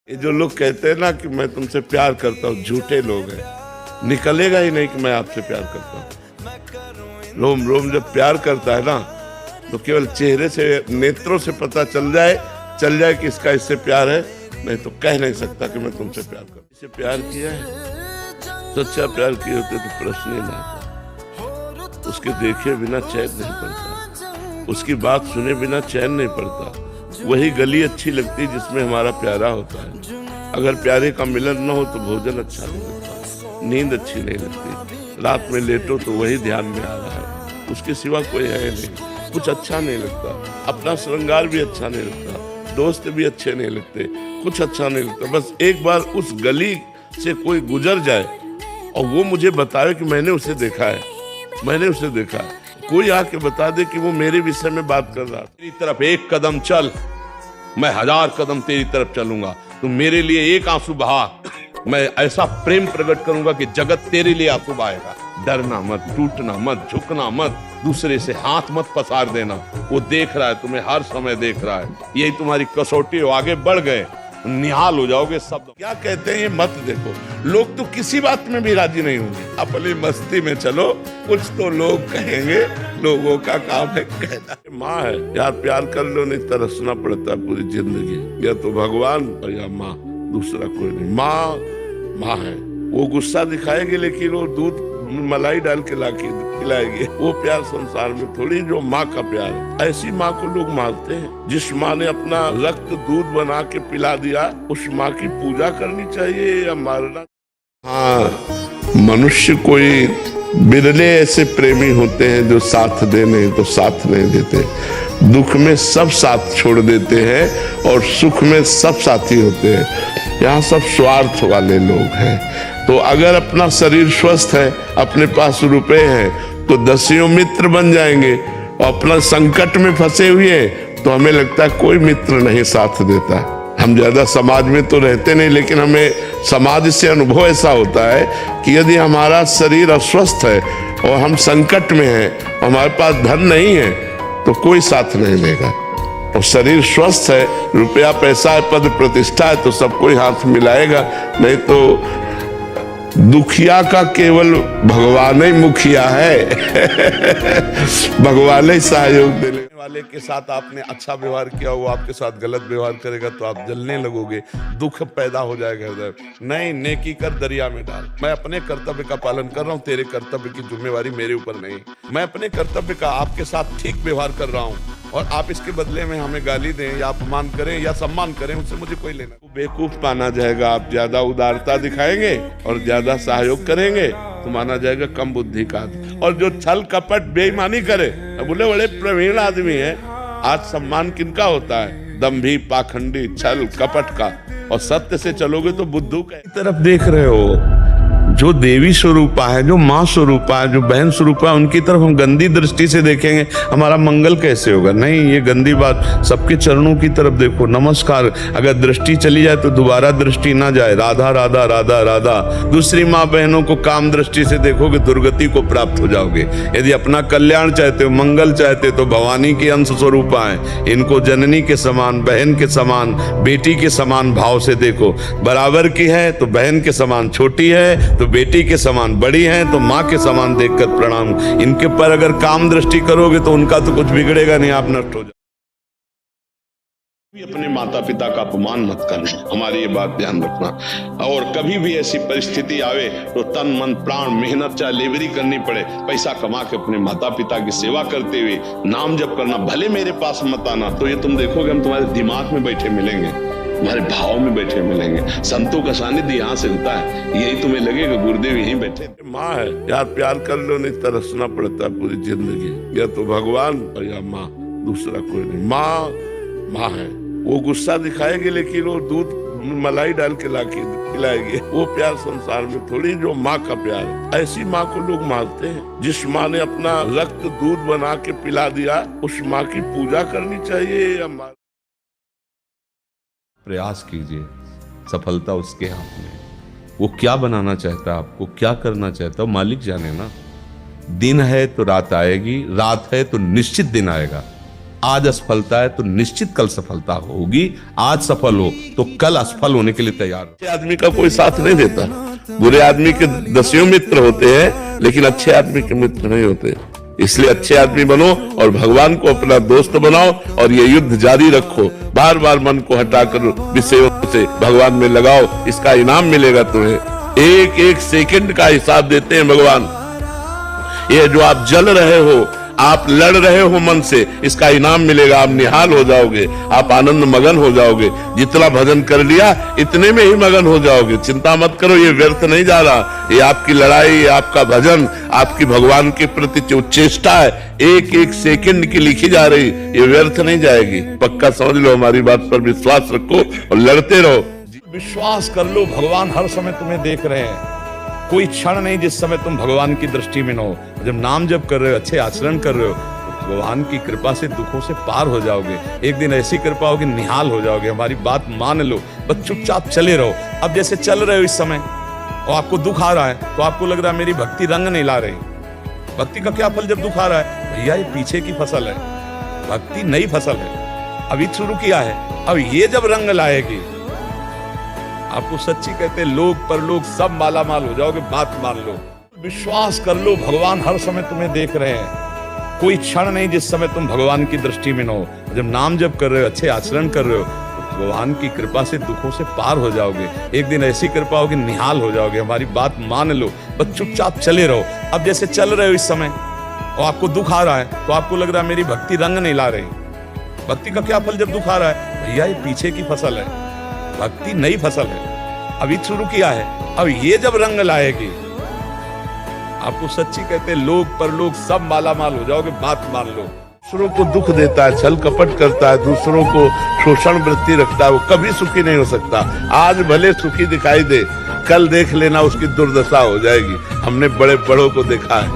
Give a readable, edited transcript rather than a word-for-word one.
ये जो लोग कहते हैं ना कि मैं तुमसे प्यार करता हूँ, झूठे लोग हैं। निकलेगा ही नहीं कि मैं आपसे प्यार करता हूँ। रोम रोम जब प्यार करता है ना तो केवल चेहरे से, नेत्रों से पता चल जाए कि इसका इससे प्यार है। नहीं तो कह नहीं सकता कि मैं तुमसे प्यार करता हूँ। इससे प्यार किया है, सच्चा प्यार किए होते तो प्रश्न ही ना आता। उसके देखे बिना चैन नहीं पड़ता, उसकी बात सुने बिना चैन नहीं पड़ता। वही गली अच्छी लगती जिसमें हमारा प्यारा होता है। अगर प्यारे का मिलन न हो तो भोजन अच्छा नहीं लगता, नींद अच्छी नहीं लगती। रात में लेटो तो वही ध्यान में आ रहा है, उसके सिवा कोई है नहीं। कुछ अच्छा नहीं लगता, अपना श्रृंगार भी अच्छा नहीं लगता, दोस्त भी अच्छे नहीं लगते, कुछ अच्छा नहीं लगता। बस एक बार उस गली से कोई गुजर जाए और वो मुझे बताए कि मैंने उसे देखा है, मैंने उसे देखा है। कोई आके बता दे कि वो मेरे विषय में बात कर रहा है। तेरी तरफ एक कदम चल, मैं 1000 कदम तेरी तरफ चलूंगा। तू मेरे लिए एक आंसू बहा, मैं ऐसा प्रेम प्रकट करूंगा कि जगत तेरे लिए आंसू बहाएगा। डरना मत, टूटना मत, झुकना मत, दूसरे से हाथ मत पसार देना। वो देख रहा है, तुम्हें हर समय देख रहा है। यही तुम्हारी कसौटी हो, आगे बढ़ गए निहाल हो जाओगे सब। क्या कहते हैं ये मत देखो, लोग तो किसी बात में भी राजी नहीं होंगे। अपनी मस्ती में चलो, कुछ तो लोग कहेंगे, लोगों का काम है कहना। माँ है यार, प्यार कर लो, नहीं तरसना पड़ता है पूरी जिंदगी। या तो भगवान और या माँ, दूसरा कोई नहीं। माँ है, वो गुस्सा दिखाएगी लेकिन वो दूध मलाई डाल के लाके खिलाएगी। वो प्यार संसार में थोड़ी जो माँ का प्यार है। ऐसी माँ को लोग मारते हैं। जिस माँ ने अपना रक्त दूध बना के पिला दिया, उस माँ की पूजा करनी चाहिए या मारना। हाँ, मनुष्य कोई बिरले ऐसे प्रेमी होते हैं जो साथ दे, नहीं तो साथ नहीं देते। दुख में सब साथ छोड़ देते हैं और सुख में सब साथी होते हैं। यहाँ सब स्वार्थ वाले लोग हैं। तो अगर अपना शरीर स्वस्थ है, अपने पास रुपए हैं, तो दसियों मित्र बन जाएंगे। और अपना संकट में फंसे हुए तो हमें लगता है कोई मित्र नहीं साथ देता। हम ज्यादा समाज में तो रहते नहीं, लेकिन हमें समाज से अनुभव ऐसा होता है कि यदि हमारा शरीर अस्वस्थ है और हम संकट में हैं, हमारे पास धन नहीं है, तो कोई साथ नहीं देगा। और शरीर स्वस्थ है, रुपया पैसा है, पद प्रतिष्ठा है, तो सब कोई हाथ मिलाएगा। नहीं तो दुखिया का केवल भगवान ही मुखिया है। भगवान ही सहयोग देने वाले के साथ आपने अच्छा व्यवहार किया, वो आपके साथ गलत व्यवहार करेगा तो आप जलने लगोगे, दुख पैदा हो जाएगा हृदय। नहीं, नेकी कर दरिया में डाल। मैं अपने कर्तव्य का पालन कर रहा हूँ, तेरे कर्तव्य की जिम्मेवारी मेरे ऊपर नहीं। मैं अपने कर्तव्य का आपके साथ ठीक व्यवहार कर रहा हूँ और आप इसके बदले में हमें गाली दें या अपमान करें या सम्मान करें, उससे मुझे कोई लेना। बेवकूफ माना जाएगा। आप ज्यादा उदारता दिखाएंगे और ज्यादा सहयोग करेंगे तो माना जाएगा कम बुद्धि का आदमी। और जो छल कपट बेईमानी करे, बोले बड़े प्रवीण आदमी है। आज सम्मान किनका होता है? दंभी, पाखंडी, छल कपट का। और सत्य से चलोगे तो बुद्धू की तरफ देख रहे हो। जो देवी स्वरूपा है, जो माँ स्वरूपा है, जो बहन स्वरूपा है, उनकी तरफ हम गंदी दृष्टि से देखेंगे, हमारा मंगल कैसे होगा? नहीं, ये गंदी बात। सबके चरणों की तरफ देखो, नमस्कार। अगर दृष्टि चली जाए तो दोबारा दृष्टि ना जाए। राधा राधा राधा राधा। दूसरी माँ बहनों को काम दृष्टि से देखोगे, दुर्गति को प्राप्त हो जाओगे। यदि अपना कल्याण चाहते हो, मंगल चाहते हो, तो भवानी की अंश स्वरूपा है। इनको जननी के समान, बहन के समान, बेटी के समान भाव से देखो। बराबर की है तो बहन के समान छोटी है, तो बेटी के समान बड़ी हैं, तो माँ के समान देखकर प्रणाम। इनके पर अगर काम दृष्टि करोगे तो उनका तो कुछ बिगड़ेगा नहीं, आप नष्ट हो जाओ। अपने माता पिता का अपमान मत करना, हमारी ये बात ध्यान रखना। और कभी भी ऐसी परिस्थिति आवे तो तन मन प्राण मेहनत चाहे लेबरी करनी पड़े, पैसा कमा के अपने माता पिता की सेवा करते हुए नाम जप करना। भले मेरे पास मत आना, तो ये तुम देखोगे हम तुम्हारे दिमाग में बैठे मिलेंगे, तुम्हारे भाव में बैठे मिलेंगे। संतों का सानिध्य यहाँ से होता है, यही तुम्हें लगेगा गुरुदेव यहीं बैठे। माँ है यार, प्यार कर लो, नहीं तरसना पड़ता है पूरी जिंदगी। या तो भगवान और या माँ, दूसरा कोई नहीं। माँ है, वो गुस्सा दिखाएगी लेकिन वो दूध मलाई डाल के लाके खिलाएगी। वो प्यार संसार में थोड़ी जो माँ का प्यार है। ऐसी माँ को लोग मारते हैं। जिस माँ ने अपना रक्त दूध बना के पिला दिया, उस माँ की पूजा करनी चाहिए या माँ। प्रयास कीजिए, सफलता उसके हाथ में। वो क्या बनाना चाहता है, आपको क्या करना चाहता है, मालिक जाने ना। दिन है तो रात आएगी, रात है तो निश्चित दिन आएगा। आज असफलता है तो निश्चित कल सफलता होगी। आज सफल हो तो कल असफल होने के लिए तैयार हो। अच्छे आदमी का कोई साथ नहीं देता, बुरे आदमी के दसियों मित्र होते हैं लेकिन अच्छे आदमी के मित्र नहीं होते। इसलिए अच्छे आदमी बनो और भगवान को अपना दोस्त बनाओ और ये युद्ध जारी रखो। बार बार मन को हटाकर विषयों से भगवान में लगाओ, इसका इनाम मिलेगा तुम्हें। एक एक सेकंड का हिसाब देते हैं भगवान। ये जो आप जल रहे हो, आप लड़ रहे हो मन से, इसका इनाम मिलेगा। आप निहाल हो जाओगे, आप आनंद मगन हो जाओगे। जितना भजन कर लिया इतने में ही मगन हो जाओगे। चिंता मत करो, ये व्यर्थ नहीं जा रहा। ये आपकी लड़ाई, ये आपका भजन, आपकी भगवान के प्रति जो चेष्टा है, एक एक सेकंड की लिखी जा रही, ये व्यर्थ नहीं जाएगी। पक्का समझ लो, हमारी बात पर विश्वास रखो और लड़ते रहो। विश्वास कर लो, भगवान हर समय तुम्हें देख रहे हैं। कोई क्षण नहीं जिस समय तुम भगवान की दृष्टि में न हो। जब नाम जप कर रहे हो, अच्छे आचरण कर रहे हो, तो भगवान की कृपा से दुखों से पार हो जाओगे। एक दिन ऐसी कृपा होगी, निहाल हो जाओगे। हमारी बात मान लो, बस चुपचाप चले रहो। अब जैसे चल रहे हो इस समय और आपको दुख आ रहा है, तो आपको लग रहा है मेरी भक्ति रंग नहीं ला रही। भक्ति का क्या फल जब दुख आ रहा है? भैया ये पीछे की फसल है, भक्ति नई फसल है, अभी शुरू किया है। अब ये जब रंग लाएगी, आपको सच्ची कहते लोग परलोक सब माला माल हो जाओगे। बात मान लो, विश्वास कर लो, भगवान हर समय तुम्हें देख रहे हैं। कोई क्षण नहीं जिस समय तुम भगवान की दृष्टि में न हो। जब नाम जप कर रहे हो, अच्छे आचरण कर रहे हो, तो भगवान की कृपा से दुखों से पार हो जाओगे। एक दिन ऐसी कृपा होगी, निहाल हो जाओगे। हमारी बात मान लो, बस चुपचाप चले रहो। अब जैसे चल रहे हो इस समय और आपको दुख आ रहा है, तो आपको लग रहा है मेरी भक्ति रंग नहीं ला रही। भक्ति का क्या फल जब दुख आ रहा है? भैया ये पीछे की फसल है, भक्ति नई फसल है, अभी शुरू किया है। अब ये जब रंग लाएगी, आपको सच्ची कहते लोग परलोक सब माला माल हो जाओगे। बात मान लो। दूसरों को दुख देता है, छल कपट करता है, दूसरों को शोषण वृत्ति रखता है, वो कभी सुखी नहीं हो सकता। आज भले सुखी दिखाई दे, कल देख लेना उसकी दुर्दशा हो जाएगी। हमने बड़े बड़ों को देखा है।